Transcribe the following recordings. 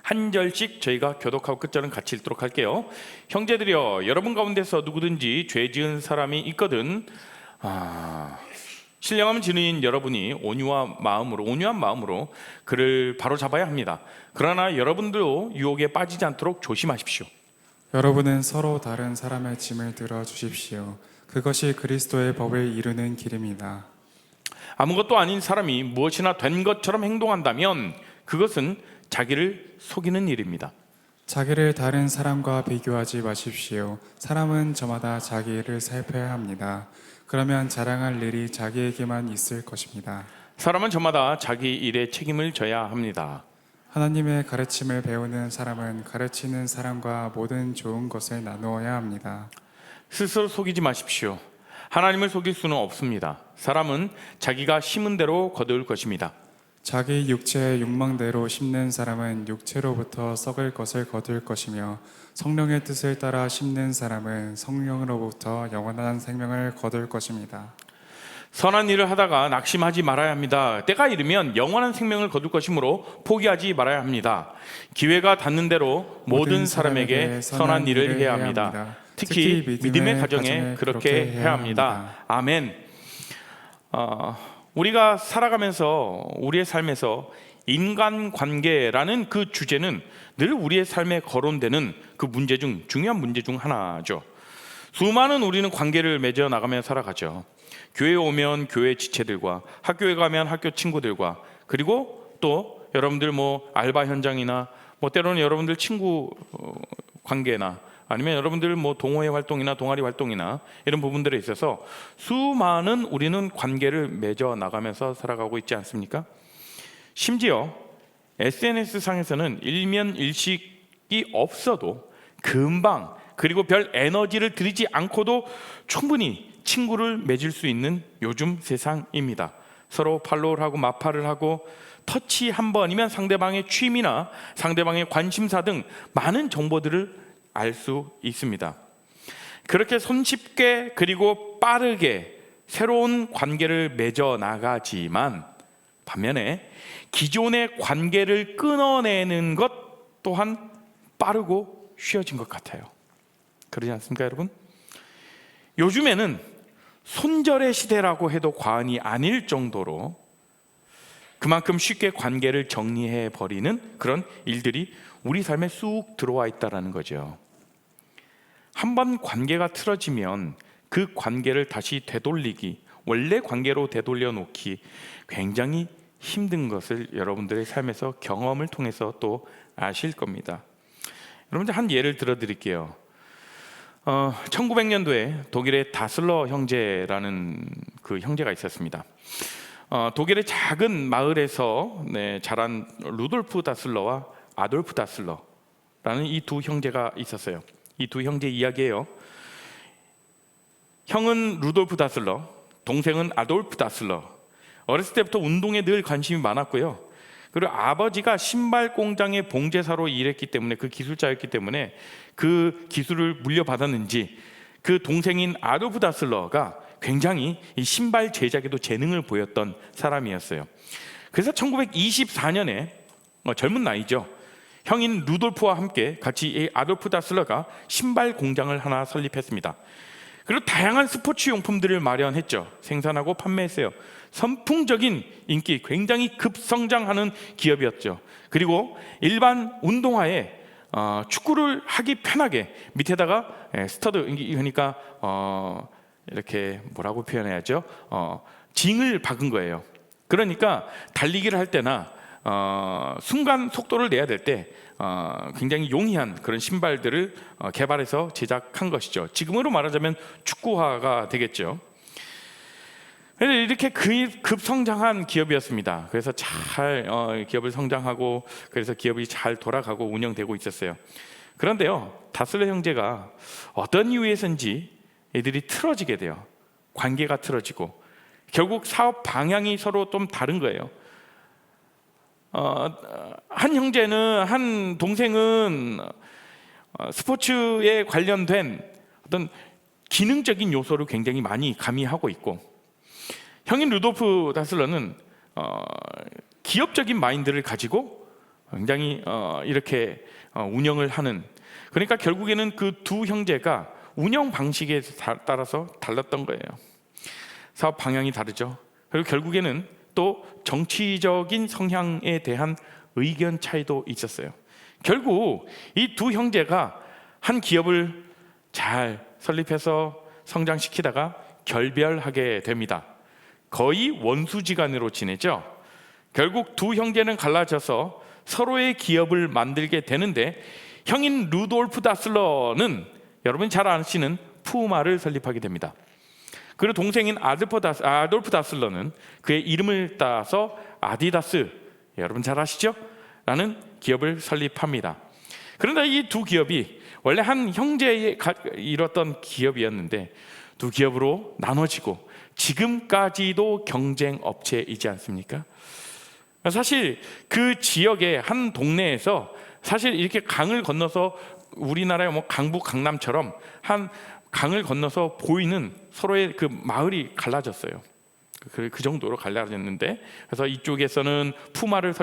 한 절씩 저희가 교독하고 끝절은 같이 읽도록 할게요. 형제들이여, 여러분 가운데서 누구든지 죄 지은 사람이 있거든 신령함 지닌 여러분이 온유한 마음으로 그를 바로잡아야 합니다. 그러나 여러분도 유혹에 빠지지 않도록 조심하십시오. 여러분은 서로 다른 사람의 짐을 들어주십시오. 그것이 그리스도의 법을 이루는 길입니다. 아무것도 아닌 사람이 무엇이나 된 것처럼 행동한다면 그것은 자기를 속이는 일입니다. 자기를 다른 사람과 비교하지 마십시오. 사람은 저마다 자기 일을 살펴야 합니다. 그러면 자랑할 일이 자기에게만 있을 것입니다. 사람은 저마다 자기 일에 책임을 져야 합니다. 하나님의 가르침을 배우는 사람은 가르치는 사람과 모든 좋은 것을 나누어야 합니다. 스스로 속이지 마십시오. 하나님을 속일 수는 없습니다. 사람은 자기가 심은 대로 거둘 것입니다. 자기 육체의 욕망대로 심는 사람은 육체로부터 썩을 것을 거둘 것이며 성령의 뜻을 따라 심는 사람은 성령으로부터 영원한 생명을 거둘 것입니다. 선한 일을 하다가 낙심하지 말아야 합니다. 때가 이르면 영원한 생명을 거둘 것이므로 포기하지 말아야 합니다. 기회가 닿는 대로 모든 사람에게 선한 일을 해야 합니다. 특히 믿음의 가정에 그렇게 해야 합니다. 아멘. 우리가 살아가면서 우리의 삶에서 인간관계라는 그 주제는 늘 우리의 삶에 거론되는 그 중요한 문제 중 하나죠. 수많은 우리는 관계를 맺어 나가며 살아가죠. 교회에 오면 교회 지체들과, 학교에 가면 학교 친구들과, 그리고 또 여러분들 알바 현장이나 때로는 여러분들 친구 관계나 아니면 여러분들 동호회 활동이나 동아리 활동이나 이런 부분들에 있어서 수많은 우리는 관계를 맺어 나가면서 살아가고 있지 않습니까? 심지어 SNS 상에서는 일면일식이 없어도 금방, 그리고 별 에너지를 들이지 않고도 충분히 친구를 맺을 수 있는 요즘 세상입니다. 서로 팔로우를 하고 마팔을 하고 터치 한 번이면 상대방의 취미나 상대방의 관심사 등 많은 정보들을 알 수 있습니다. 그렇게 손쉽게 그리고 빠르게 새로운 관계를 맺어 나가지만 반면에 기존의 관계를 끊어내는 것 또한 빠르고 쉬워진 것 같아요. 그러지 않습니까, 여러분? 요즘에는 손절의 시대라고 해도 과언이 아닐 정도로 그만큼 쉽게 관계를 정리해 버리는 그런 일들이 우리 삶에 쑥 들어와 있다는 거죠. 한번 관계가 틀어지면 그 관계를 다시 되돌리기, 원래 관계로 되돌려 놓기 굉장히 힘든 것을 여러분들의 삶에서 경험을 통해서 또 아실 겁니다. 여러분들 한 예를 들어 드릴게요. 1900년도에 독일의 다슬러 형제라는 그 형제가 있었습니다. 독일의 작은 마을에서 자란 루돌프 다슬러와 아돌프 다슬러라는 이 두 형제가 있었어요. 이 두 형제 이야기예요. 형은 루돌프 다슬러, 동생은 아돌프 다슬러. 어렸을 때부터 운동에 늘 관심이 많았고요. 그리고 아버지가 신발 공장의 봉제사로 일했기 때문에, 그 기술자였기 때문에 그 기술을 물려받았는지 그 동생인 아돌프 다슬러가 굉장히 이 신발 제작에도 재능을 보였던 사람이었어요. 그래서 1924년에 젊은 나이죠. 형인 루돌프와 함께 같이 이 아돌프 다슬러가 신발 공장을 하나 설립했습니다. 그리고 다양한 스포츠 용품들을 마련했죠. 생산하고 판매했어요. 선풍적인 인기, 굉장히 급성장하는 기업이었죠. 그리고 일반 운동화에 축구를 하기 편하게 밑에다가 스터드, 그러니까 이렇게 뭐라고 표현해야죠? 징을 박은 거예요. 그러니까 달리기를 할 때나 순간 속도를 내야 될 때 굉장히 용이한 그런 신발들을 개발해서 제작한 것이죠. 지금으로 말하자면 축구화가 되겠죠. 이렇게 급성장한 기업이었습니다. 그래서 잘 기업을 성장하고, 그래서 기업이 잘 돌아가고 운영되고 있었어요. 그런데요, 다슬러 형제가 어떤 이유에서인지 애들이 틀어지게 돼요. 관계가 틀어지고 결국 사업 방향이 서로 좀 다른 거예요. 한 동생은 스포츠에 관련된 어떤 기능적인 요소를 굉장히 많이 가미하고 있고, 형인 루돌프 다슬러는 기업적인 마인드를 가지고 굉장히 이렇게 운영을 하는, 그러니까 결국에는 그 두 형제가 운영 방식에 따라서 달랐던 거예요. 사업 방향이 다르죠. 그리고 결국에는 또 정치적인 성향에 대한 의견 차이도 있었어요. 결국 이 두 형제가 한 기업을 잘 설립해서 성장시키다가 결별하게 됩니다. 거의 원수지간으로 지내죠. 결국 두 형제는 갈라져서 서로의 기업을 만들게 되는데, 형인 루돌프 다슬러는 여러분 잘 아시는 푸마를 설립하게 됩니다. 그리고 동생인 아돌프 다슬러는 그의 이름을 따서 아디다스, 여러분 잘 아시죠? 라는 기업을 설립합니다. 그런데 이 두 기업이 원래 한 형제에 이뤘던 기업이었는데 두 기업으로 나눠지고 지금까지도 경쟁 업체이지 않습니까? 사실 그 지역의 한 동네에서 사실 이렇게 강을 건너서, 우리나라의 뭐 강북 강남처럼 한 강을 건너서 보이는 서로의 그 마을이 갈라졌어요. 그 정도로 갈라졌는데, 그래서 이쪽에서는 푸마를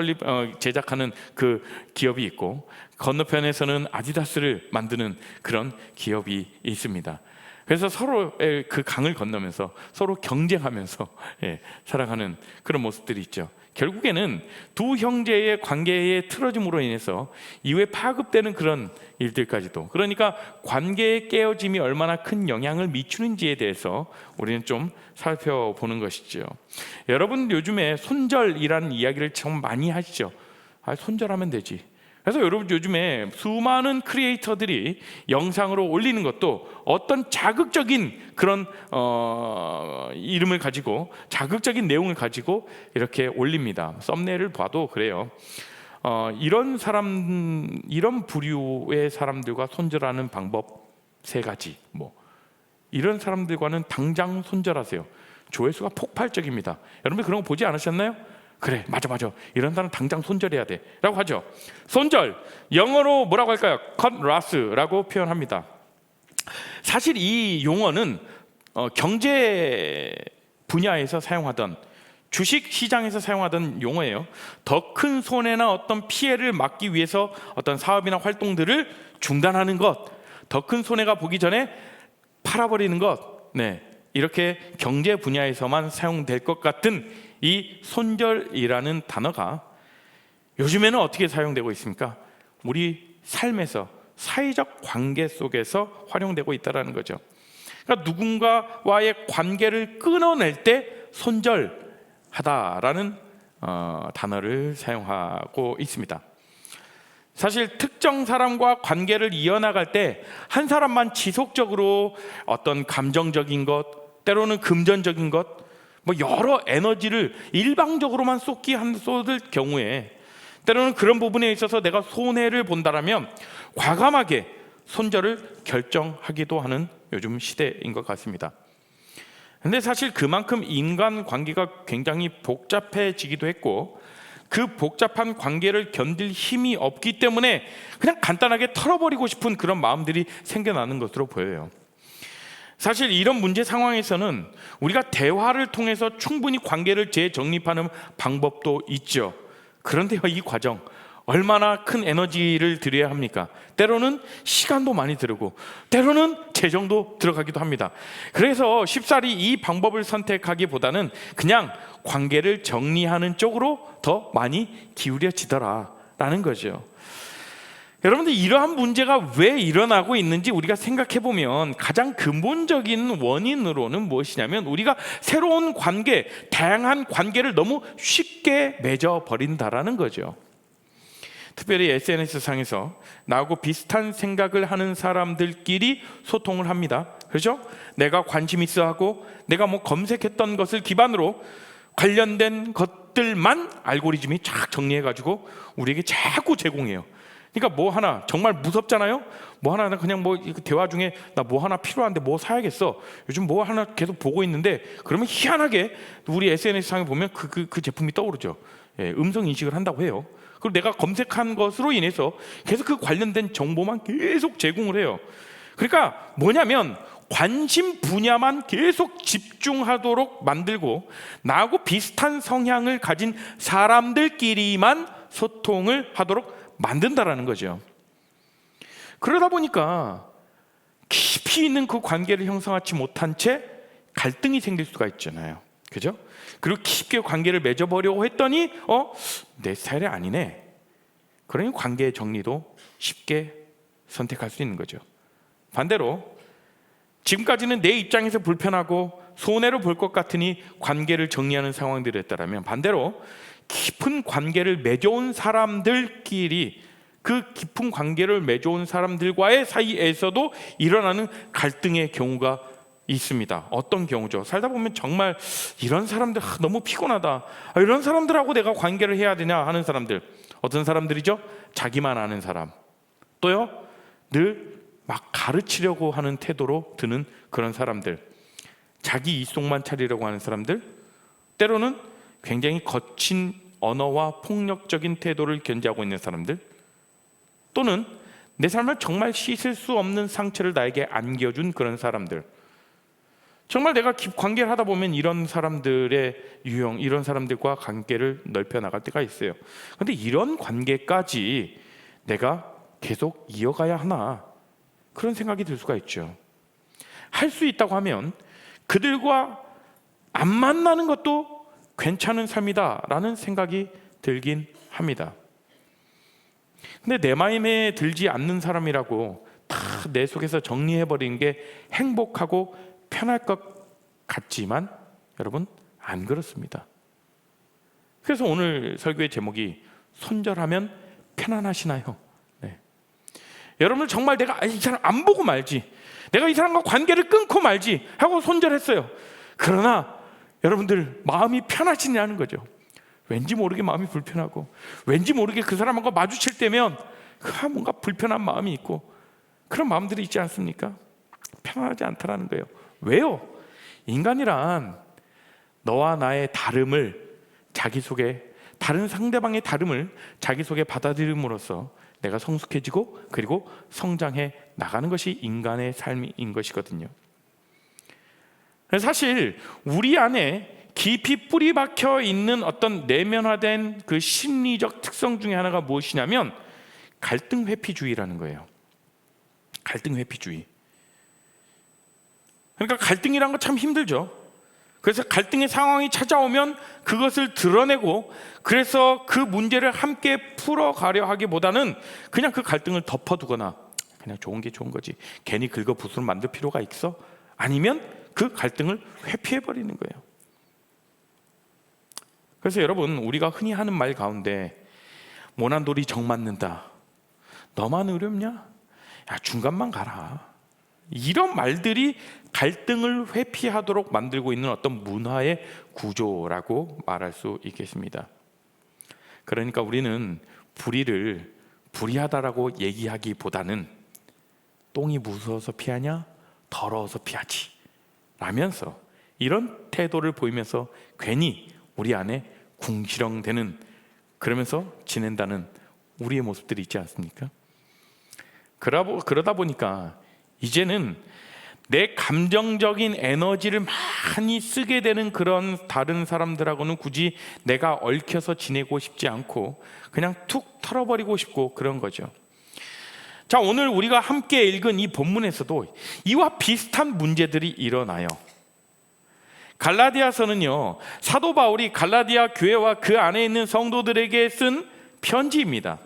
제작하는 그 기업이 있고, 건너편에서는 아디다스를 만드는 그런 기업이 있습니다. 그래서 서로의 그 강을 건너면서 서로 경쟁하면서 살아가는 그런 모습들이 있죠. 결국에는 두 형제의 관계의 틀어짐으로 인해서 이후에 파급되는 그런 일들까지도, 그러니까 관계의 깨어짐이 얼마나 큰 영향을 미치는지에 대해서 우리는 좀 살펴보는 것이죠. 여러분 요즘에 손절이라는 이야기를 참 많이 하시죠. 손절하면 되지. 그래서 여러분 요즘에 수많은 크리에이터들이 영상으로 올리는 것도 어떤 자극적인 그런 이름을 가지고, 자극적인 내용을 가지고 이렇게 올립니다. 썸네일을 봐도 그래요. 이런 부류의 사람들과 손절하는 방법 3가지, 이런 사람들과는 당장 손절하세요. 조회수가 폭발적입니다. 여러분 그런 거 보지 않으셨나요? 그래, 맞아, 이런 사람 당장 손절해야 돼 라고 하죠. 손절, 영어로 뭐라고 할까요? cut loss라고 표현합니다. 사실 이 용어는 경제 분야에서 사용하던, 주식 시장에서 사용하던 용어예요. 더 큰 손해나 어떤 피해를 막기 위해서 어떤 사업이나 활동들을 중단하는 것, 더 큰 손해가 보기 전에 팔아버리는 것, 이렇게 경제 분야에서만 사용될 것 같은 이 손절이라는 단어가 요즘에는 어떻게 사용되고 있습니까? 우리 삶에서, 사회적 관계 속에서 활용되고 있다는 거죠. 그러니까 누군가와의 관계를 끊어낼 때 손절하다라는 단어를 사용하고 있습니다. 사실 특정 사람과 관계를 이어나갈 때 한 사람만 지속적으로 어떤 감정적인 것, 때로는 금전적인 것, 여러 에너지를 일방적으로만 쏟을 경우에 때로는 그런 부분에 있어서 내가 손해를 본다라면 과감하게 손절을 결정하기도 하는 요즘 시대인 것 같습니다. 근데 사실 그만큼 인간관계가 굉장히 복잡해지기도 했고, 그 복잡한 관계를 견딜 힘이 없기 때문에 그냥 간단하게 털어버리고 싶은 그런 마음들이 생겨나는 것으로 보여요. 사실 이런 문제 상황에서는 우리가 대화를 통해서 충분히 관계를 재정립하는 방법도 있죠. 그런데요, 이 과정 얼마나 큰 에너지를 들여야 합니까? 때로는 시간도 많이 들고 때로는 재정도 들어가기도 합니다. 그래서 쉽사리 이 방법을 선택하기보다는 그냥 관계를 정리하는 쪽으로 더 많이 기울여지더라라는 거죠. 여러분들, 이러한 문제가 왜 일어나고 있는지 우리가 생각해 보면 가장 근본적인 원인으로는 무엇이냐면, 우리가 새로운 관계, 다양한 관계를 너무 쉽게 맺어버린다라는 거죠. 특별히 SNS상에서 나하고 비슷한 생각을 하는 사람들끼리 소통을 합니다. 그렇죠? 내가 관심 있어 하고 내가 검색했던 것을 기반으로 관련된 것들만 알고리즘이 쫙 정리해가지고 우리에게 자꾸 제공해요. 그러니까 하나 정말 무섭잖아요. 하나 그냥 대화 중에 나 하나 필요한데 사야겠어. 요즘 하나 계속 보고 있는데, 그러면 희한하게 우리 SNS상에 보면 그 제품이 떠오르죠. 음성 인식을 한다고 해요. 그리고 내가 검색한 것으로 인해서 계속 그 관련된 정보만 계속 제공을 해요. 그러니까 뭐냐면 관심 분야만 계속 집중하도록 만들고, 나하고 비슷한 성향을 가진 사람들끼리만 소통을 하도록 만든다라는 거죠. 그러다 보니까 깊이 있는 그 관계를 형성하지 못한 채 갈등이 생길 수가 있잖아요. 그죠? 그리고 깊게 관계를 맺어보려고 했더니 내 스타일이 아니네. 그러니 관계의 정리도 쉽게 선택할 수 있는 거죠. 반대로 지금까지는 내 입장에서 불편하고 손해로 볼 것 같으니 관계를 정리하는 상황들이었다면, 반대로 깊은 관계를 맺어온 사람들끼리, 그 깊은 관계를 맺어온 사람들과의 사이에서도 일어나는 갈등의 경우가 있습니다. 어떤 경우죠? 살다 보면 정말 이런 사람들 너무 피곤하다, 이런 사람들하고 내가 관계를 해야 되냐 하는 사람들. 어떤 사람들이죠? 자기만 아는 사람. 또요, 늘 막 가르치려고 하는 태도로 드는 그런 사람들, 자기 이속만 차리려고 하는 사람들, 때로는 굉장히 거친 언어와 폭력적인 태도를 견지하고 있는 사람들, 또는 내 삶을 정말 씻을 수 없는 상처를 나에게 안겨준 그런 사람들. 정말 내가 관계를 하다 보면 이런 사람들의 유형, 이런 사람들과 관계를 넓혀 나갈 때가 있어요. 그런데 이런 관계까지 내가 계속 이어가야 하나, 그런 생각이 들 수가 있죠. 할 수 있다고 하면 그들과 안 만나는 것도 괜찮은 삶이다라는 생각이 들긴 합니다. 근데 내 마음에 들지 않는 사람이라고 다 내 속에서 정리해버리는 게 행복하고 편할 것 같지만 여러분, 안 그렇습니다. 그래서 오늘 설교의 제목이 손절하면 편안하시나요? 네. 여러분, 정말 내가 이 사람 안 보고 말지, 내가 이 사람과 관계를 끊고 말지 하고 손절했어요. 그러나 여러분들 마음이 편하시냐는 거죠. 왠지 모르게 마음이 불편하고, 왠지 모르게 그 사람하고 마주칠 때면 뭔가 불편한 마음이 있고, 그런 마음들이 있지 않습니까? 편안하지 않다라는 거예요. 왜요? 인간이란 너와 나의 다름을 자기 속에, 다른 상대방의 다름을 자기 속에 받아들임으로써 내가 성숙해지고 그리고 성장해 나가는 것이 인간의 삶인 것이거든요. 사실 우리 안에 깊이 뿌리 박혀 있는 어떤 내면화된 그 심리적 특성 중에 하나가 무엇이냐면 갈등 회피주의라는 거예요. 갈등 회피주의. 그러니까 갈등이란 거 참 힘들죠. 그래서 갈등의 상황이 찾아오면 그것을 드러내고, 그래서 그 문제를 함께 풀어가려 하기보다는 그냥 그 갈등을 덮어두거나, 그냥 좋은 게 좋은 거지, 괜히 긁어 부스로 만들 필요가 있어? 아니면 그 갈등을 회피해버리는 거예요. 그래서 여러분, 우리가 흔히 하는 말 가운데 모난 돌이 정 맞는다, 너만 어렵냐? 야, 중간만 가라, 이런 말들이 갈등을 회피하도록 만들고 있는 어떤 문화의 구조라고 말할 수 있겠습니다. 그러니까 우리는 불의를 불의하다라고 얘기하기보다는 똥이 무서워서 피하냐? 더러워서 피하지 라면서, 이런 태도를 보이면서 괜히 우리 안에 궁시렁대는, 그러면서 지낸다는 우리의 모습들이 있지 않습니까? 그러다 보니까 이제는 내 감정적인 에너지를 많이 쓰게 되는 그런 다른 사람들하고는 굳이 내가 얽혀서 지내고 싶지 않고 그냥 툭 털어버리고 싶고 그런 거죠. 자, 오늘 우리가 함께 읽은 이 본문에서도 이와 비슷한 문제들이 일어나요. 갈라디아서는요, 사도 바울이 갈라디아 교회와 그 안에 있는 성도들에게 쓴 편지입니다.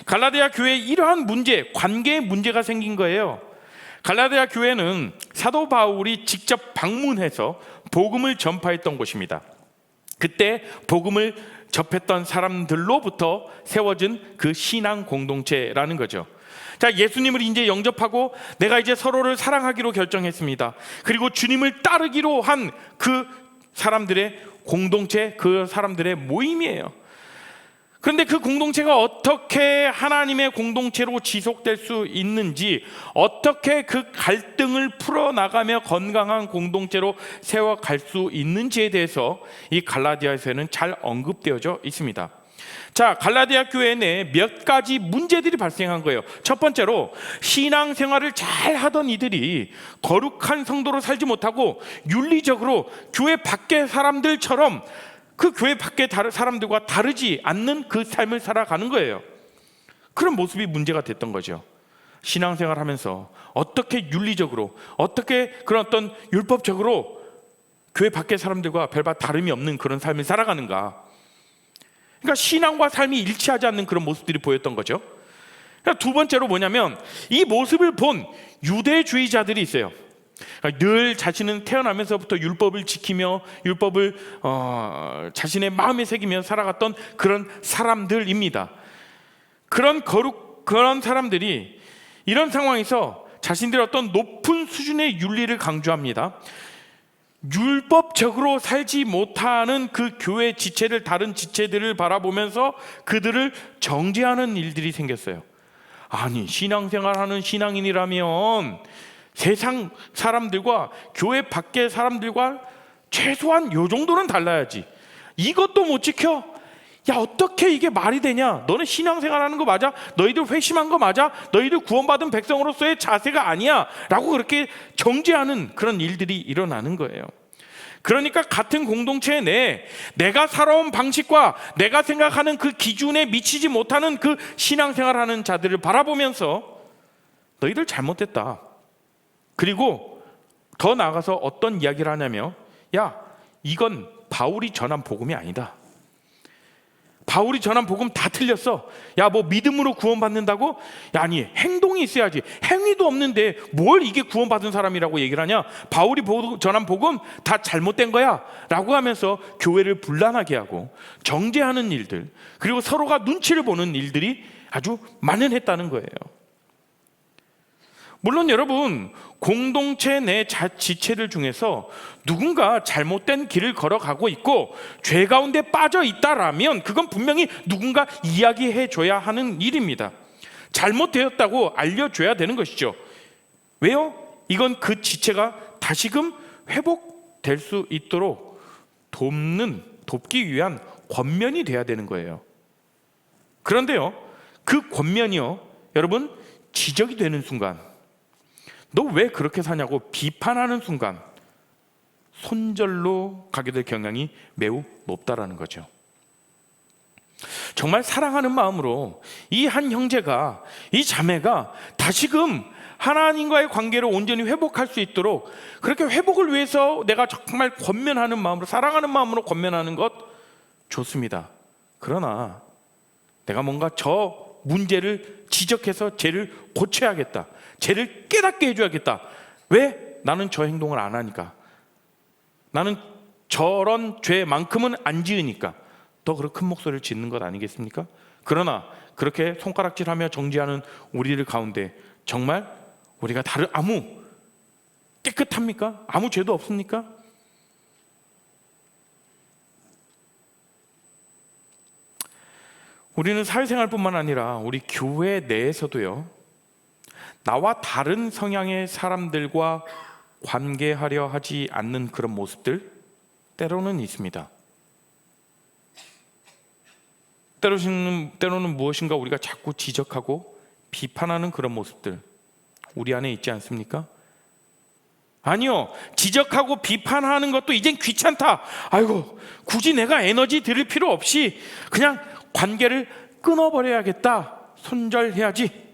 갈라디아 교회에 이러한 문제, 관계의 문제가 생긴 거예요. 갈라디아 교회는 사도 바울이 직접 방문해서 복음을 전파했던 곳입니다. 그때 복음을 접했던 사람들로부터 세워진 그 신앙 공동체라는 거죠. 자, 예수님을 이제 영접하고 내가 이제 서로를 사랑하기로 결정했습니다. 그리고 주님을 따르기로 한 그 사람들의 공동체, 그 사람들의 모임이에요. 그런데 그 공동체가 어떻게 하나님의 공동체로 지속될 수 있는지, 어떻게 그 갈등을 풀어나가며 건강한 공동체로 세워갈 수 있는지에 대해서 이 갈라디아서에는 잘 언급되어져 있습니다. 자, 갈라디아 교회 내에 몇 가지 문제들이 발생한 거예요. 첫 번째로, 신앙생활을 잘 하던 이들이 거룩한 성도로 살지 못하고 윤리적으로 교회 밖의 사람들처럼 그 교회 밖의 사람들과 다르지 않는 그 삶을 살아가는 거예요. 그런 모습이 문제가 됐던 거죠. 신앙생활 하면서 어떻게 윤리적으로, 어떻게 그런 어떤 율법적으로 교회 밖의 사람들과 별반 다름이 없는 그런 삶을 살아가는가. 그러니까 신앙과 삶이 일치하지 않는 그런 모습들이 보였던 거죠. 그러니까 두 번째로 뭐냐면, 이 모습을 본 유대주의자들이 있어요. 그러니까 늘 자신은 태어나면서부터 율법을 지키며 율법을 자신의 마음에 새기며 살아갔던 그런 사람들입니다. 그런 사람들이 이런 상황에서 자신들의 어떤 높은 수준의 윤리를 강조합니다. 율법적으로 살지 못하는 그 교회 지체를, 다른 지체들을 바라보면서 그들을 정죄하는 일들이 생겼어요. 아니, 신앙생활하는 신앙인이라면 세상 사람들과 교회 밖의 사람들과 최소한 요 정도는 달라야지. 이것도 못 지켜? 야, 어떻게 이게 말이 되냐? 너는 신앙생활하는 거 맞아? 너희들 회심한 거 맞아? 너희들 구원받은 백성으로서의 자세가 아니야 라고 그렇게 정죄하는 그런 일들이 일어나는 거예요. 그러니까 같은 공동체 내에 내가 살아온 방식과 내가 생각하는 그 기준에 미치지 못하는 그 신앙생활하는 자들을 바라보면서 너희들 잘못됐다. 그리고 더 나아가서 어떤 이야기를 하냐면, 야, 이건 바울이 전한 복음이 아니다. 바울이 전한 복음 다 틀렸어. 야, 뭐 믿음으로 구원받는다고? 야, 아니, 행동이 있어야지. 행위도 없는데 뭘 이게 구원받은 사람이라고 얘기를 하냐? 바울이 전한 복음 다 잘못된 거야 라고 하면서 교회를 분란하게 하고 정죄하는 일들, 그리고 서로가 눈치를 보는 일들이 아주 만연했다는 거예요. 물론 여러분, 공동체 내 지체들 중에서 누군가 잘못된 길을 걸어가고 있고 죄 가운데 빠져 있다라면 그건 분명히 누군가 이야기해 줘야 하는 일입니다. 잘못되었다고 알려줘야 되는 것이죠. 왜요? 이건 그 지체가 다시금 회복될 수 있도록 돕기 위한 권면이 돼야 되는 거예요. 그런데요, 그 권면이요, 여러분, 지적이 되는 순간, 너 왜 그렇게 사냐고 비판하는 순간 손절로 가게 될 경향이 매우 높다라는 거죠. 정말 사랑하는 마음으로 이 한 형제가, 이 자매가 다시금 하나님과의 관계를 온전히 회복할 수 있도록 그렇게 회복을 위해서 내가 정말 권면하는 마음으로, 사랑하는 마음으로 권면하는 것 좋습니다. 그러나 내가 뭔가 저 문제를 지적해서 죄를 고쳐야겠다, 죄를 깨닫게 해줘야겠다. 왜? 나는 저 행동을 안 하니까, 나는 저런 죄만큼은 안 지으니까 더 그런 큰 목소리를 짓는 것 아니겠습니까? 그러나 그렇게 손가락질하며 정죄하는 우리들 가운데 정말 우리가 아무 깨끗합니까? 아무 죄도 없습니까? 우리는 사회생활뿐만 아니라 우리 교회 내에서도요, 나와 다른 성향의 사람들과 관계하려 하지 않는 그런 모습들 때로는 있습니다. 때로는 무엇인가 우리가 자꾸 지적하고 비판하는 그런 모습들 우리 안에 있지 않습니까? 아니요, 지적하고 비판하는 것도 이젠 귀찮다. 아이고, 굳이 내가 에너지 들일 필요 없이 그냥 관계를 끊어버려야겠다, 손절해야지.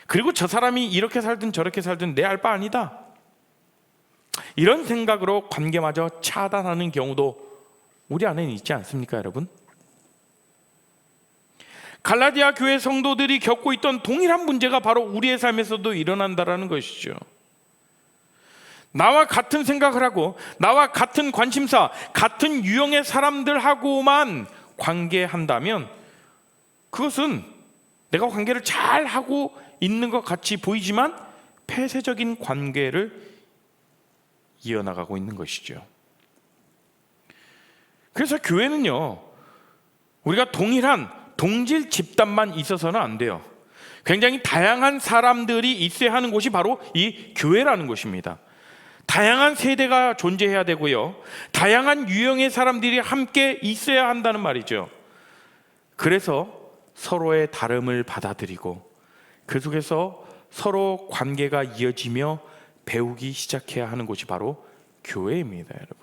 그리고 저 사람이 이렇게 살든 저렇게 살든 내 알 바 아니다, 이런 생각으로 관계마저 차단하는 경우도 우리 안에는 있지 않습니까, 여러분? 갈라디아 교회 성도들이 겪고 있던 동일한 문제가 바로 우리의 삶에서도 일어난다라는 것이죠. 나와 같은 생각을 하고 나와 같은 관심사, 같은 유형의 사람들하고만 관계한다면 그것은 내가 관계를 잘 하고 있는 것 같이 보이지만 폐쇄적인 관계를 이어나가고 있는 것이죠. 그래서 교회는요, 우리가 동질 집단만 있어서는 안 돼요. 굉장히 다양한 사람들이 있어야 하는 곳이 바로 이 교회라는 곳입니다. 다양한 세대가 존재해야 되고요, 다양한 유형의 사람들이 함께 있어야 한다는 말이죠. 그래서 서로의 다름을 받아들이고 그 속에서 서로 관계가 이어지며 배우기 시작해야 하는 곳이 바로 교회입니다, 여러분.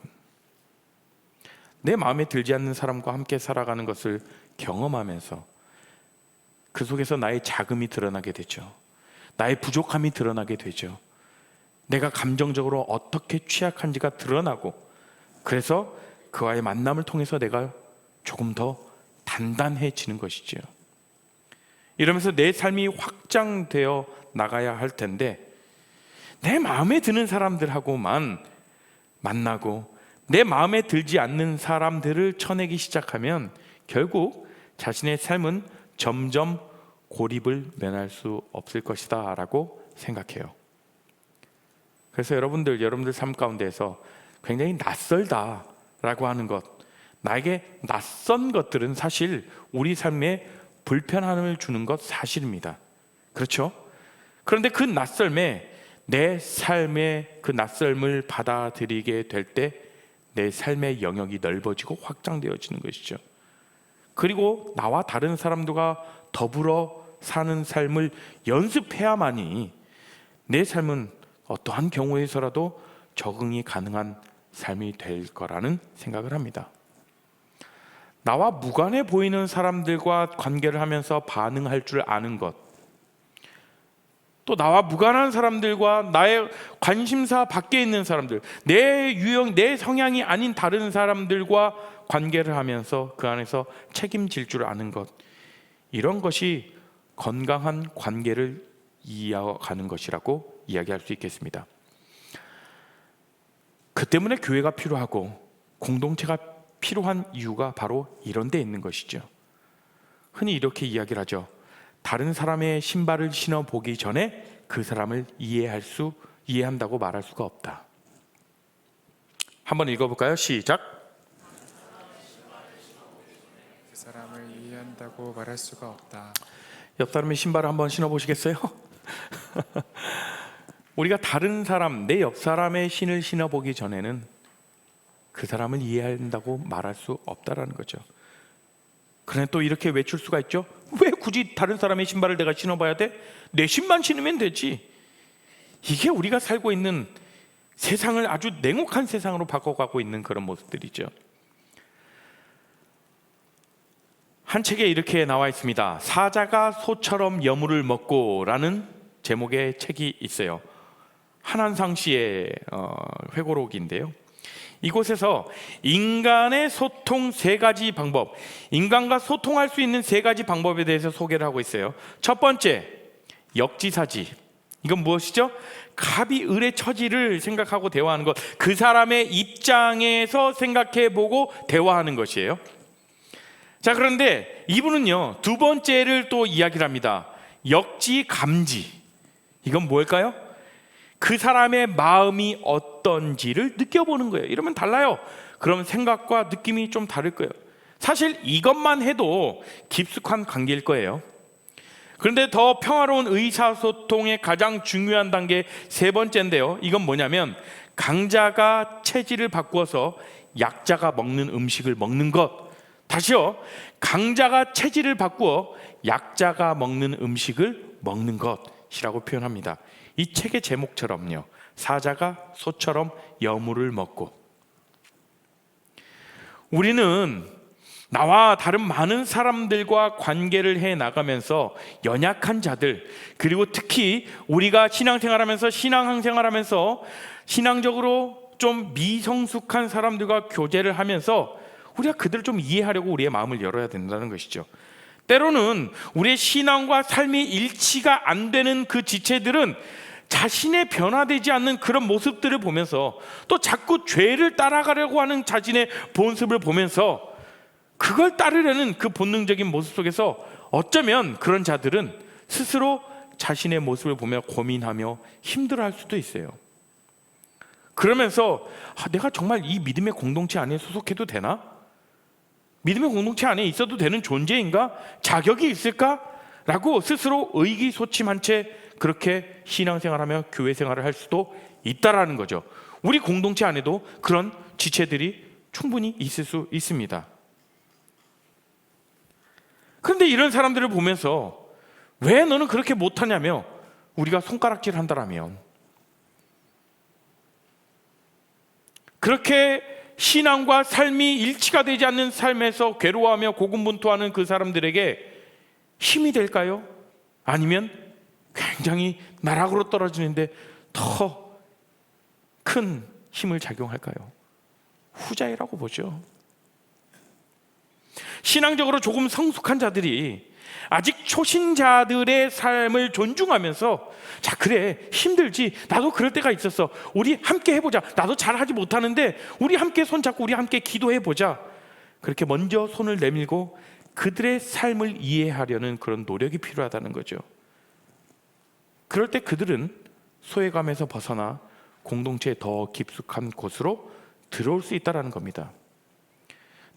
내 마음에 들지 않는 사람과 함께 살아가는 것을 경험하면서 그 속에서 나의 자금이 드러나게 되죠. 나의 부족함이 드러나게 되죠. 내가 감정적으로 어떻게 취약한지가 드러나고, 그래서 그와의 만남을 통해서 내가 조금 더 단단해지는 것이죠. 이러면서 내 삶이 확장되어 나가야 할 텐데, 내 마음에 드는 사람들하고만 만나고 내 마음에 들지 않는 사람들을 쳐내기 시작하면 결국 자신의 삶은 점점 고립을 면할 수 없을 것이다 라고 생각해요. 그래서 여러분들 삶 가운데에서 굉장히 낯설다 라고 하는 것, 나에게 낯선 것들은 사실 우리 삶에 불편함을 주는 것 사실입니다. 그렇죠? 그런데 그 낯설매, 내 삶의 그 낯설음을 받아들이게 될 때 내 삶의 영역이 넓어지고 확장되어지는 것이죠. 그리고 나와 다른 사람들과 더불어 사는 삶을 연습해야만이 내 삶은 어떠한 경우에서라도 적응이 가능한 삶이 될 거라는 생각을 합니다. 나와 무관해 보이는 사람들과 관계를 하면서 반응할 줄 아는 것, 또 나와 무관한 사람들과 나의 관심사 밖에 있는 사람들, 내 유형, 내 성향이 아닌 다른 사람들과 관계를 하면서 그 안에서 책임질 줄 아는 것, 이런 것이 건강한 관계를 이어가는 것이라고 이야기할 수 있겠습니다. 그 때문에 교회가 필요하고 공동체가 필요한 이유가 바로 이런 데 있는 것이죠. 흔히 이렇게 이야기를 하죠. 다른 사람의 신발을 신어보기 전에 그 사람을 이해한다고 말할 수가 없다. 한번 읽어볼까요? 시작. 그 사람을 이해한다고 말할 수가 없다. 옆 사람의 신발을 한번 신어보시겠어요? 우리가 다른 사람, 내 옆 사람의 신을 신어보기 전에는 그 사람을 이해한다고 말할 수 없다라는 거죠. 그런데 또 이렇게 외칠 수가 있죠. 왜 굳이 다른 사람의 신발을 내가 신어봐야 돼? 내 신만 신으면 되지. 이게 우리가 살고 있는 세상을 아주 냉혹한 세상으로 바꿔가고 있는 그런 모습들이죠. 한 책에 이렇게 나와 있습니다. 사자가 소처럼 여물을 먹고 라는 제목의 책이 있어요. 한한상 씨의 회고록인데요. 이곳에서 인간의 소통 3가지 방법, 인간과 소통할 수 있는 3가지 방법에 대해서 소개를 하고 있어요. 첫 번째, 역지사지. 이건 무엇이죠? 갑이 을의 처지를 생각하고 대화하는 것, 그 사람의 입장에서 생각해보고 대화하는 것이에요. 자, 그런데 이분은요, 두 번째를 또 이야기를 합니다. 역지감지. 이건 뭘까요? 그 사람의 마음이 어떤지를 느껴보는 거예요. 이러면 달라요. 그러면 생각과 느낌이 좀 다를 거예요. 사실 이것만 해도 깊숙한 관계일 거예요. 그런데 더 평화로운 의사소통의 가장 중요한 단계 3번째인데요. 이건 뭐냐면 강자가 체질을 바꾸어서 약자가 먹는 음식을 먹는 것. 다시요. 강자가 체질을 바꾸어 약자가 먹는 음식을 먹는 것이라고 표현합니다. 이 책의 제목처럼요. 사자가 소처럼 여물을 먹고. 우리는 나와 다른 많은 사람들과 관계를 해 나가면서 연약한 자들, 그리고 특히 우리가 신앙생활하면서 신앙적으로 좀 미성숙한 사람들과 교제를 하면서 우리가 그들을 좀 이해하려고 우리의 마음을 열어야 된다는 것이죠. 때로는 우리의 신앙과 삶이 일치가 안 되는 그 지체들은 자신의 변화되지 않는 그런 모습들을 보면서, 또 자꾸 죄를 따라가려고 하는 자신의 모습을 보면서 그걸 따르려는 그 본능적인 모습 속에서 어쩌면 그런 자들은 스스로 자신의 모습을 보며 고민하며 힘들어할 수도 있어요. 그러면서 내가 정말 이 믿음의 공동체 안에 소속해도 되나? 믿음의 공동체 안에 있어도 되는 존재인가? 자격이 있을까? 라고 스스로 의기소침한 채 그렇게 신앙생활하며 교회생활을 할 수도 있다라는 거죠. 우리 공동체 안에도 그런 지체들이 충분히 있을 수 있습니다. 그런데 이런 사람들을 보면서 왜 너는 그렇게 못하냐며 우리가 손가락질 한다라면, 그렇게 신앙과 삶이 일치가 되지 않는 삶에서 괴로워하며 고군분투하는 그 사람들에게 힘이 될까요? 아니면 굉장히 나락으로 떨어지는데 더 큰 힘을 작용할까요? 후자이라고 보죠. 신앙적으로 조금 성숙한 자들이 아직 초신자들의 삶을 존중하면서, 자, 그래, 힘들지, 나도 그럴 때가 있었어, 우리 함께 해보자, 나도 잘하지 못하는데 우리 함께 손잡고 우리 함께 기도해보자, 그렇게 먼저 손을 내밀고 그들의 삶을 이해하려는 그런 노력이 필요하다는 거죠. 그럴 때 그들은 소외감에서 벗어나 공동체의 더 깊숙한 곳으로 들어올 수 있다는 겁니다.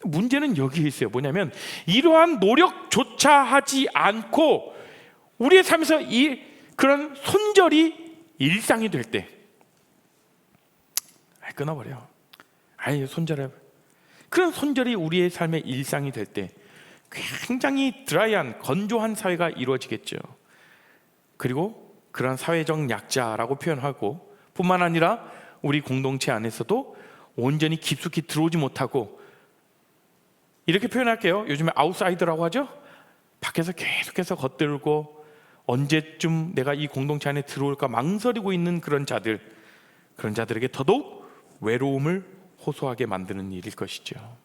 문제는 여기에 있어요. 뭐냐면 이러한 노력조차 하지 않고 우리의 삶에서 그런 손절이 일상이 될 때, 끊어버려, 손절해, 그런 손절이 우리의 삶의 일상이 될 때 굉장히 드라이한, 건조한 사회가 이루어지겠죠. 그리고 그런 사회적 약자라고 표현하고, 뿐만 아니라 우리 공동체 안에서도 온전히 깊숙이 들어오지 못하고, 이렇게 표현할게요. 요즘에 아웃사이더라고 하죠. 밖에서 계속해서 겉들고 언제쯤 내가 이 공동체 안에 들어올까 망설이고 있는 그런 자들에게 더더욱 외로움을 호소하게 만드는 일일 것이죠.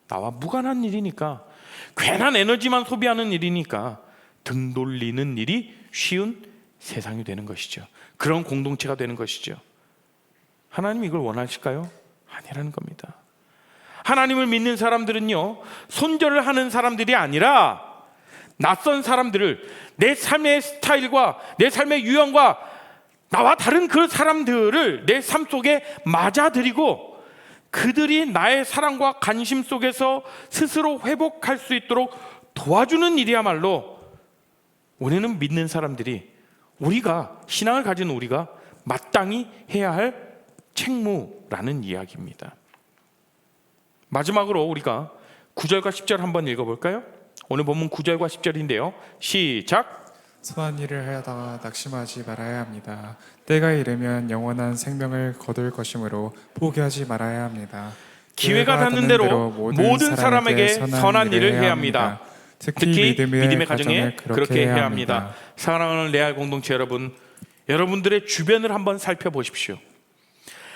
나와 무관한 일이니까, 괜한 에너지만 소비하는 일이니까 등 돌리는 일이 쉬운 세상이 되는 것이죠. 그런 공동체가 되는 것이죠. 하나님 이걸 원하실까요? 아니라는 겁니다. 하나님을 믿는 사람들은요, 손절을 하는 사람들이 아니라 낯선 사람들을, 내 삶의 스타일과 내 삶의 유형과 나와 다른 그 사람들을 내 삶 속에 맞아들이고 그들이 나의 사랑과 관심 속에서 스스로 회복할 수 있도록 도와주는 일이야말로 우리는 믿는 사람들이, 우리가 신앙을 가진 우리가 마땅히 해야 할 책무라는 이야기입니다. 마지막으로 우리가 9절과 10절 한번 읽어볼까요? 오늘 본문 9절과 10절인데요 시작. 선한 일을 하다가 낙심하지 말아야 합니다. 때가 이르면 영원한 생명을 거둘 것이므로 포기하지 말아야 합니다. 기회가 닿는 대로 모든 사람에게 선한 일을 해야 합니다. 특히 믿음의 가정에 그렇게 해야 합니다. 사랑하는 레알 공동체 여러분, 여러분들의 주변을 한번 살펴보십시오.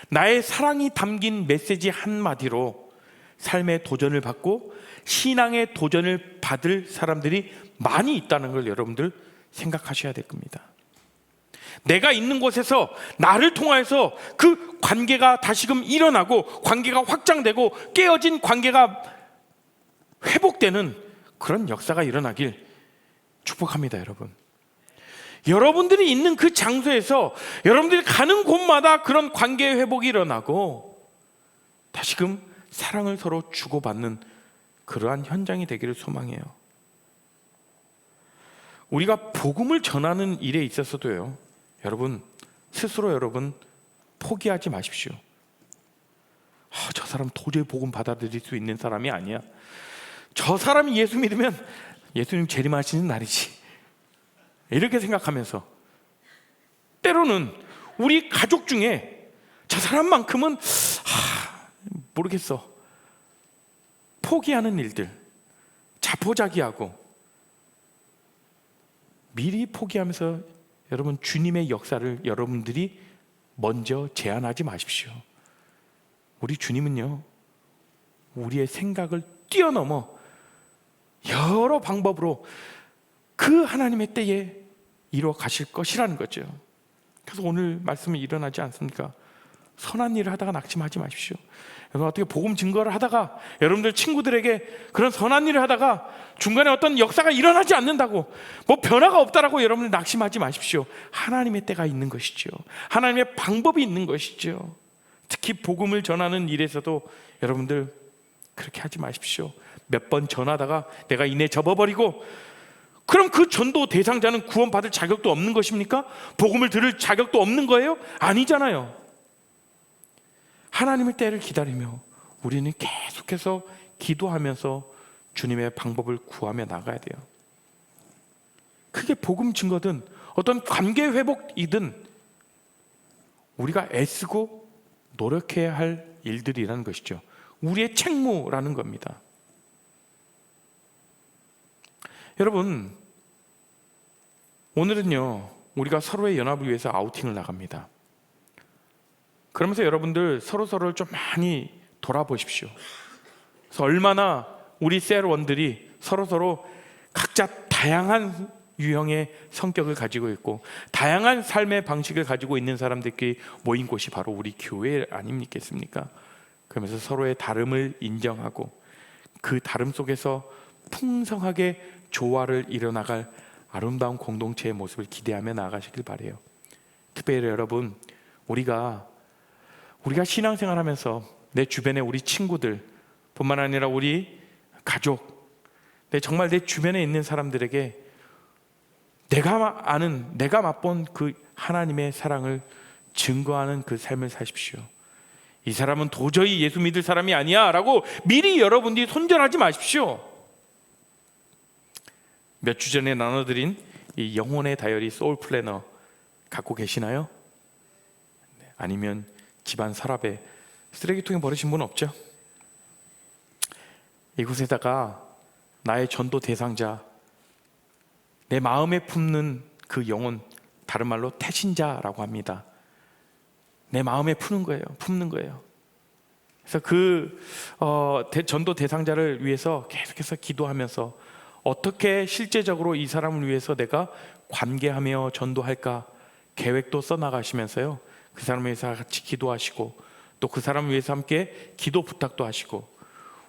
나의 사랑이 담긴 메시지 한마디로 삶의 도전을 받고 신앙의 도전을 받을 사람들이 많이 있다는 걸 여러분들 생각하셔야 될 겁니다. 내가 있는 곳에서 나를 통해서 그 관계가 다시금 일어나고 관계가 확장되고 깨어진 관계가 회복되는 그런 역사가 일어나길 축복합니다. 여러분들이 있는 그 장소에서 여러분들이 가는 곳마다 그런 관계의 회복이 일어나고 다시금 사랑을 서로 주고받는 그러한 현장이 되기를 소망해요. 우리가 복음을 전하는 일에 있어서도요, 여러분 스스로 포기하지 마십시오. 저 사람 도저히 복음 받아들일 수 있는 사람이 아니야, 저 사람이 예수 믿으면 예수님 재림하시는 날이지, 이렇게 생각하면서 때로는 우리 가족 중에 저 사람만큼은 모르겠어, 포기하는 일들, 자포자기하고 미리 포기하면서 여러분 주님의 역사를 여러분들이 먼저 제안하지 마십시오. 우리 주님은요, 우리의 생각을 뛰어넘어 여러 방법으로 그 하나님의 때에 이루어 가실 것이라는 거죠. 그래서 오늘 말씀이 일어나지 않습니까? 선한 일을 하다가 낙심하지 마십시오. 여러분 어떻게 복음 증거를 하다가 여러분들 친구들에게 그런 선한 일을 하다가 중간에 어떤 역사가 일어나지 않는다고, 뭐 변화가 없다라고 여러분들 낙심하지 마십시오. 하나님의 때가 있는 것이죠. 하나님의 방법이 있는 것이죠. 특히 복음을 전하는 일에서도 여러분들 그렇게 하지 마십시오. 몇 번 전하다가 내가 이내 접어버리고, 그럼 그 전도 대상자는 구원받을 자격도 없는 것입니까? 복음을 들을 자격도 없는 거예요? 아니잖아요. 하나님의 때를 기다리며 우리는 계속해서 기도하면서 주님의 방법을 구하며 나가야 돼요. 그게 복음 증거든 어떤 관계 회복이든 우리가 애쓰고 노력해야 할 일들이라는 것이죠. 우리의 책무라는 겁니다. 여러분, 오늘은요, 우리가 서로의 연합을 위해서 아우팅을 나갑니다. 그러면서 여러분들 서로를 좀 많이 돌아보십시오. 그래서 얼마나 우리 셀원들이 서로 각자 다양한 유형의 성격을 가지고 있고 다양한 삶의 방식을 가지고 있는 사람들끼리 모인 곳이 바로 우리 교회 아닙니겠습니까? 그러면서 서로의 다름을 인정하고 그 다름 속에서 풍성하게 조화를 이뤄나갈 아름다운 공동체의 모습을 기대하며 나아가시길 바라요. 특별히 여러분, 우리가 신앙생활하면서 내 주변에 우리 친구들 뿐만 아니라 우리 가족, 정말 내 주변에 있는 사람들에게 내가 아는, 내가 맛본 그 하나님의 사랑을 증거하는 그 삶을 사십시오. 이 사람은 도저히 예수 믿을 사람이 아니야 라고 미리 여러분들이 손절하지 마십시오. 몇 주 전에 나눠드린 이 영혼의 다이어리 소울 플래너 갖고 계시나요? 아니면 집안 서랍에 쓰레기통에 버리신 분 없죠? 이곳에다가 나의 전도 대상자, 내 마음에 품는 그 영혼, 다른 말로 태신자라고 합니다. 내 마음에 품는 거예요. 그래서 그 전도 대상자를 위해서 계속해서 기도하면서 어떻게 실제적으로 이 사람을 위해서 내가 관계하며 전도할까 계획도 써나가시면서요, 그 사람을 위해서 같이 기도하시고 또 그 사람을 위해서 함께 기도 부탁도 하시고,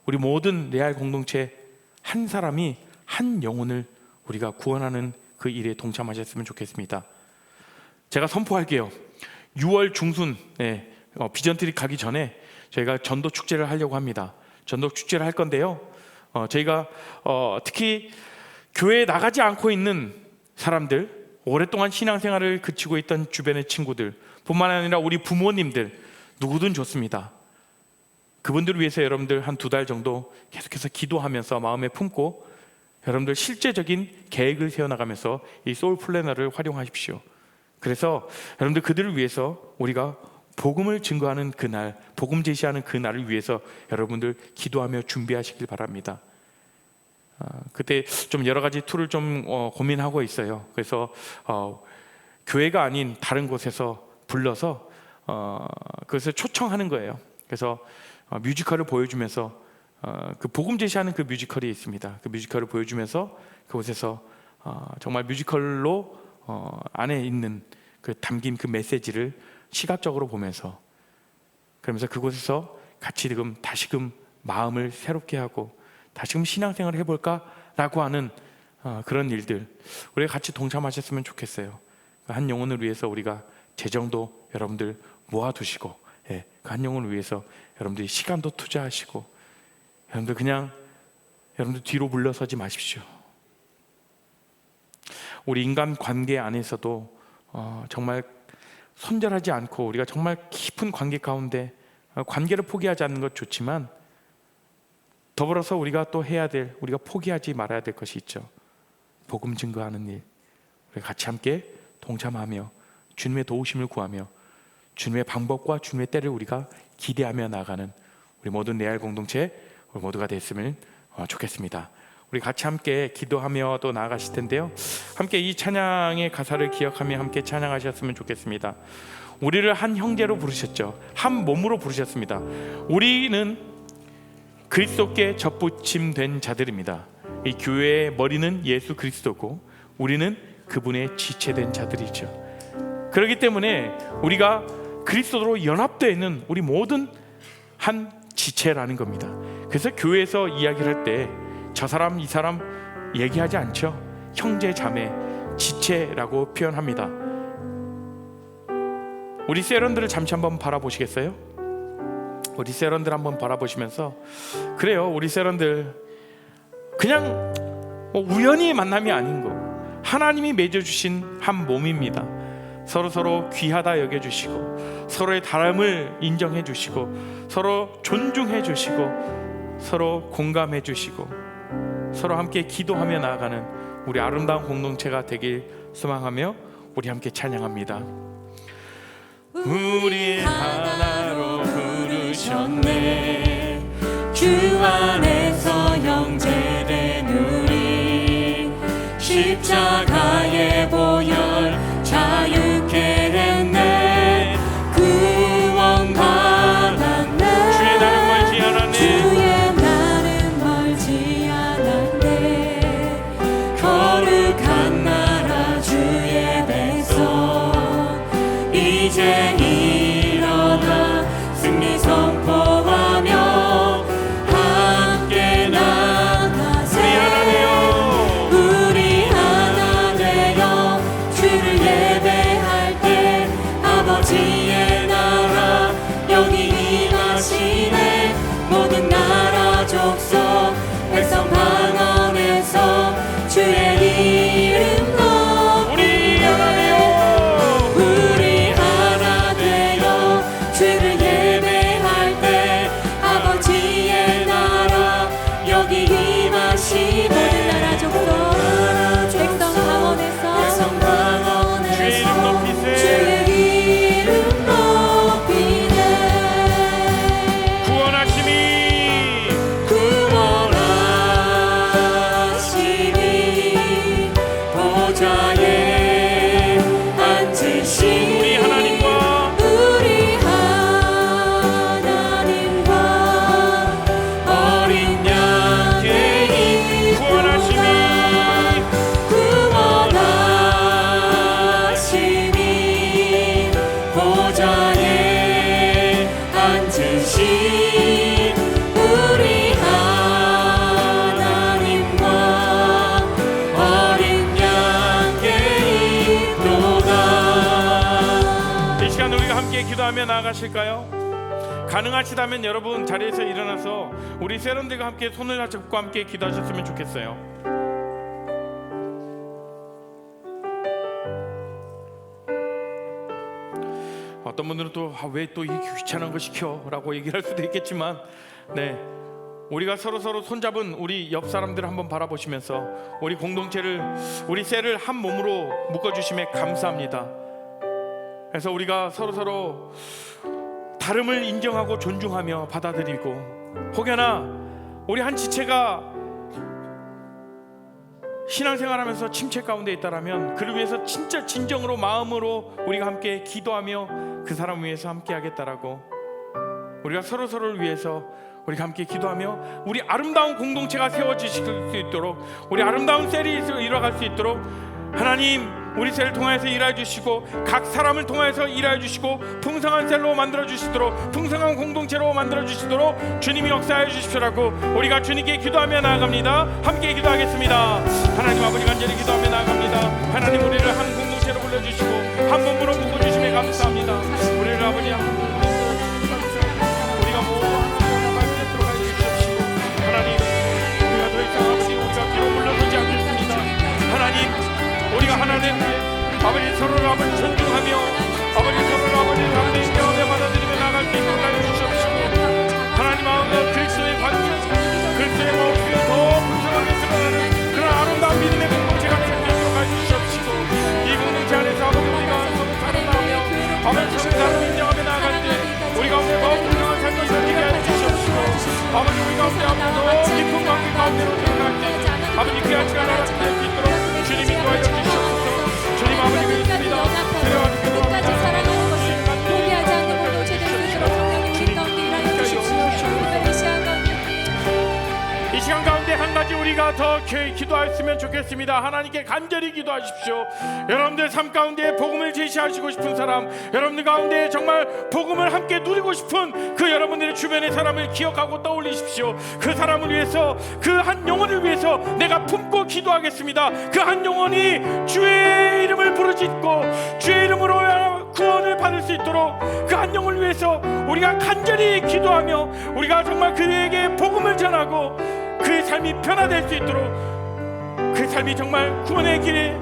우리 모든 레알 공동체 한 사람이 한 영혼을 우리가 구원하는 그 일에 동참하셨으면 좋겠습니다. 제가 선포할게요. 6월 중순 비전트리 가기 전에 저희가 전도 축제를 하려고 합니다. 전도 축제를 할 건데요, 저희가 특히 교회에 나가지 않고 있는 사람들, 오랫동안 신앙생활을 그치고 있던 주변의 친구들 뿐만 아니라 우리 부모님들, 누구든 좋습니다. 그분들을 위해서 여러분들 한 2달 정도 계속해서 기도하면서 마음에 품고 여러분들 실제적인 계획을 세워나가면서 이 소울 플래너를 활용하십시오. 그래서 여러분들 그들을 위해서 우리가 복음을 증거하는 그날, 복음 제시하는 그날을 위해서 여러분들 기도하며 준비하시길 바랍니다. 그때 좀 여러 가지 툴을 좀 고민하고 있어요. 그래서 교회가 아닌 다른 곳에서 불러서 그것을 초청하는 거예요. 그래서 뮤지컬을 보여주면서 그 복음 제시하는 그 뮤지컬이 있습니다. 그 뮤지컬을 보여주면서 그곳에서 정말 뮤지컬로 안에 있는 그 담긴 그 메시지를 시각적으로 보면서, 그러면서 그곳에서 같이 다시금 마음을 새롭게 하고 다시금 신앙생활을 해볼까라고 하는 그런 일들, 우리가 같이 동참하셨으면 좋겠어요. 한 영혼을 위해서 우리가 재정도 여러분들 모아두시고, 그 한 영혼을 위해서 여러분들이 시간도 투자하시고, 여러분들 뒤로 물러서지 마십시오. 우리 인간 관계 안에서도 정말 손절하지 않고 우리가 정말 깊은 관계 가운데 관계를 포기하지 않는 것 좋지만, 더불어서 우리가 또 해야 될, 우리가 포기하지 말아야 될 것이 있죠. 복음 증거하는 일, 우리가 같이 함께 동참하며 주님의 도우심을 구하며 주님의 방법과 주님의 때를 우리가 기대하며 나아가는 우리 모든 레알 공동체 우리 모두가 됐으면 좋겠습니다. 우리 같이 함께 기도하며 또 나아가실 텐데요, 함께 이 찬양의 가사를 기억하며 함께 찬양하셨으면 좋겠습니다. 우리를 한 형제로 부르셨죠. 한 몸으로 부르셨습니다. 우리는 그리스도께 접붙임된 자들입니다. 이 교회의 머리는 예수 그리스도고 우리는 그분의 지체된 자들이죠. 그렇기 때문에 우리가 그리스도로 연합되어 있는 우리 모든 한 지체라는 겁니다. 그래서 교회에서 이야기를 할 때 저 사람 이 사람 얘기하지 않죠. 형제 자매 지체라고 표현합니다. 우리 세런들을 잠시 한번 바라보시겠어요? 우리 세런들 한번 바라보시면서, 그래요, 우리 세런들 그냥 우연히 만남이 아닌 거, 하나님이 맺어주신 한 몸입니다. 서로 귀하다 여겨주시고 서로의 다름을 인정해 주시고 서로 존중해 주시고 서로 공감해 주시고 서로 함께 기도하며 나아가는 우리 아름다운 공동체가 되길 소망하며 우리 함께 찬양합니다. 우리 하나로 부르셨 오셨네. 주 안에서 형제된 우리 십자가의 보혈 자유케 했네. 구원 받았네. 주의 나는 멀지 않았네. 주의 나는 멀지 않았네. 거룩한 나라 주의 백성 이제 일어나 승리 선포하며 함께 나가세. 우리 하나 되어 주를 예배할 때 아버지의 나라 여기 임하시네. 모든 나라 족속 백성 방언에서 주의 이름 우리 하나 되어 우리 하나 되어 주를 예배할 때 아버지의 나라 여기 임하시네. 모든 나라 족속 백성 방언에서 주의 이름 높이세. 주의 이름 높이네. 구원하심이 구원하시니 보좌에 앉으신 우리 하나님과 우리 하나님과 어린 양의 입 구원하심이 구원하시니 보좌에 앉으신 우리 하나님과 어린 양의 입도다. 이 시간 우리가 함께 기도하며 나아가실까요? 가능하시다면 여러분 자리에서 일어나서 우리 세련들과 함께 손을 잡고 함께 기도하셨으면 좋겠어요. 어떤 분들은 또 왜 또 이 귀찮은 거 시켜 라고 얘기를 할 수도 있겠지만, 네, 우리가 서로 손잡은 우리 옆 사람들을 한번 바라보시면서 우리 공동체를, 우리 셀을 한 몸으로 묶어주심에 감사합니다. 그래서 우리가 서로 다름을 인정하고 존중하며 받아들이고, 혹여나 우리 한 지체가 신앙생활하면서 침체 가운데 있다라면 그를 위해서 진짜 진정으로 마음으로 우리가 함께 기도하며 그 사람 위해서 함께 하겠다라고, 우리가 서로를 위해서 우리가 함께 기도하며 우리 아름다운 공동체가 세워질 수 있도록, 우리 아름다운 셀이 일어갈 수 있도록 하나님 우리 셀을 통해서 일하여 주시고 각 사람을 통해서 일하여 주시고 풍성한 셀로 만들어 주시도록, 풍성한 공동체로 만들어 주시도록 주님이 역사하여 주십시오라고 우리가 주님께 기도하며 나아갑니다. 함께 기도하겠습니다. 하나님 아버지, 간절히 기도하며 나아갑니다. 하나님, 우리를 한 공동체로 불러주시고 한 몸으로 묶어주심에 감사합니다. 우리를 아버지 한 몸으로 우리가 모두 하나님의 말씀에 들어가 주시옵시고, 하나님 우리가 더 이상 아버지 우리가 뒤로 물러서지 않겠습니다. 하나님, 우리가 하나님 아버지 서로를 아버지 존중하며 아버지 서로를 아버지 가운데 인정하며 받아들이며 나갈 수 있도록 하여 주시옵시고, 하나님 마음에 그리스도의 관계, 그리스도의 모습이 더 분명하게 드러나는 그런 아름다운 믿음의 공동체가 될 수 있도록 하여 주시옵시고, 이 공동체 안에서 아버지 우리가 서로 사랑하며 아버지 서로 사랑을 인정하며 나아갈 때 우리 가운데 더 분명한 삶을 살게 하여 주시옵시고, 아버지 우리 가운데 아버지 더 깊은 관계 가운데로 들어갈 때 아버지 그 아치가 나갈 수 있도록 주님이 도와여 주시옵소서. 주님 아버지 그리스도입니다. 끝까지 사랑하는 것을 포기하지 않는 공동체 될 수 있도록 성령님 우리 가운데 일하여 주십시오. 이 시간 가운데 한 가지 우리가 더 기도했으면 좋겠습니다. 하나님께 간절히 기도하십시오. 여러분들 삶 가운데 복음을 제시하시고 싶은 사람, 여러분들 가운데 정말 복음을 함께 누리고 싶은 그 여러분들의 주변의 사람을 기억하고 떠올리십시오. 그 사람을 위해서, 그 한 영혼을 위해서 내가 품고 기도하겠습니다. 그 한 영혼이 주의 이름을 부르짖고 주의 이름으로 구원을 받을 수 있도록 그 한 영혼을 위해서 우리가 간절히 기도하며 우리가 정말 그에게 복음을 전하고 그의 삶이 변화될 수 있도록, 그 삶이 정말 구원의 길에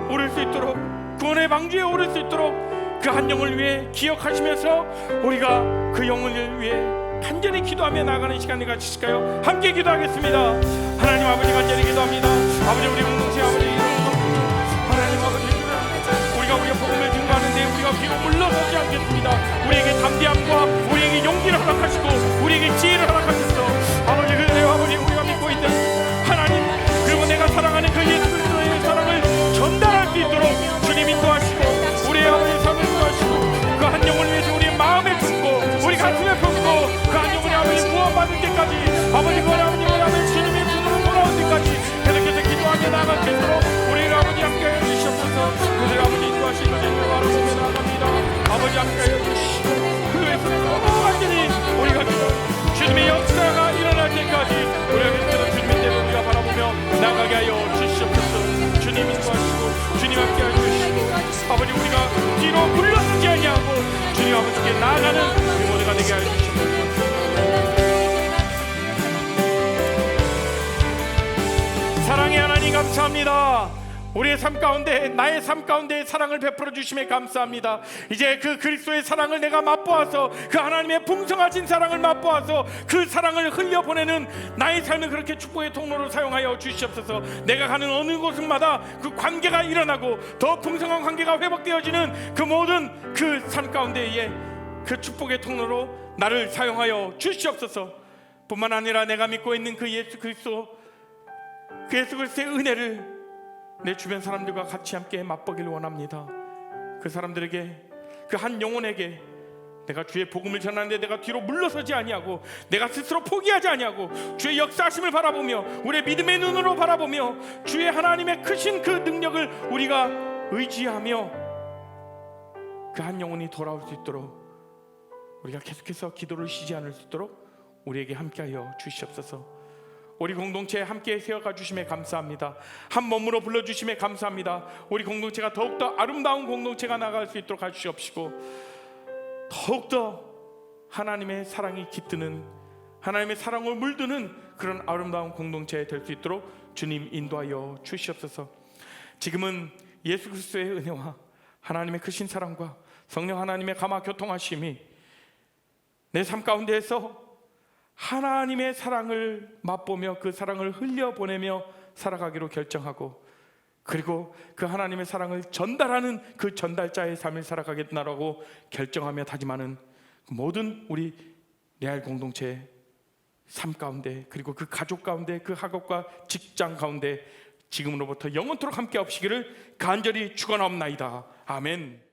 오를 수 있도록, 구원의 방주에 오를 수 있도록 그 한 영혼을 위해 기억하시면서 우리가 그 영혼을 위해 간절히 기도하며 나가는 시간이 가지실까요? 함께 기도하겠습니다. 하나님 아버지, 간절히 기도합니다. 아버지, 우리 공동체 아버지, 하나님 아버지, 우리가 복음을 증거하는데 우리가 우리가 뒤로 물러서지 않겠습니다. 우리에게 담대함과 우리에게 용기를 허락하시고 우리에게 지혜를 허락하셨어. 아버지, 그래요 아버지, 우리가 믿고 있는 하나님, 그리고 내가 사랑하는 그 예수 그리스도의 사랑을 전달할 수 있도록 주님 인도하시고 우리의 아버지 삶을 인도하시고 그 한 영혼을 위해서 우리의 마음에 품고 우리 가슴에 품고 그 한 영혼이 아버지 구원받을 때까지, 아버지 그 아버지 주님의 품으로 돌아올 때까지 계속해서 기도하며 나아갈 수 있도록 우리를 아버지 함께하여 주시옵소서. 그들 아버지 인도하시고 주님을 바라보며 나아갑니다. 아버지 함께하여 주시고 그 외에서 완전히 우리가 주님의 역사가 일어날 때까지 우리가 계속해서 주님의 대로 우리가 바라보며 나아가게 하여 주시옵소서. 주님 인도하시고 주님 함께하여 주시고 아버지, 우리가 뒤로 물러서지 아니하고 주님 아버지께 나아가는 우리 모두가 되게 하여 주시옵소서. 사랑의 하나님 감사합니다. 우리의 삶 가운데, 나의 삶 가운데 사랑을 베풀어 주심에 감사합니다. 이제 그 그리스도의 사랑을 내가 맛보아서, 그 하나님의 풍성하신 사랑을 맛보아서 그 사랑을 흘려보내는 나의 삶을 그렇게 축복의 통로로 사용하여 주시옵소서. 내가 가는 어느 곳마다 그 관계가 일어나고 더 풍성한 관계가 회복되어지는 그 모든 그 삶 가운데에 그 축복의 통로로 나를 사용하여 주시옵소서. 뿐만 아니라 내가 믿고 있는 그 예수 그리스도, 그 예수 그리스도의 은혜를 내 주변 사람들과 같이 함께 맛보기를 원합니다. 그 사람들에게, 그 한 영혼에게 내가 주의 복음을 전하는데 내가 뒤로 물러서지 아니하고 내가 스스로 포기하지 아니하고 주의 역사하심을 바라보며 우리의 믿음의 눈으로 바라보며 주의 하나님의 크신 그 능력을 우리가 의지하며 그 한 영혼이 돌아올 수 있도록 우리가 계속해서 기도를 쉬지 않을 수 있도록 우리에게 함께하여 주시옵소서. 우리 공동체에 함께 세워가 주심에 감사합니다. 한 몸으로 불러주심에 감사합니다. 우리 공동체가 더욱더 아름다운 공동체가 나갈 수 있도록 해주시옵시고 더욱더 하나님의 사랑이 깃드는, 하나님의 사랑을 물드는 그런 아름다운 공동체 될 수 있도록 주님 인도하여 주시옵소서. 지금은 예수 그리스도의 은혜와 하나님의 크신 사랑과 성령 하나님의 감화 교통하심이 내 삶 가운데에서 하나님의 사랑을 맛보며 그 사랑을 흘려보내며 살아가기로 결정하고, 그리고 그 하나님의 사랑을 전달하는 그 전달자의 삶을 살아가겠다라고 결정하며 다짐하는 모든 우리 레알 공동체의 삶 가운데, 그리고 그 가족 가운데, 그 학업과 직장 가운데 지금으로부터 영원토록 함께 없시기를 간절히 축원하옵나이다. 아멘.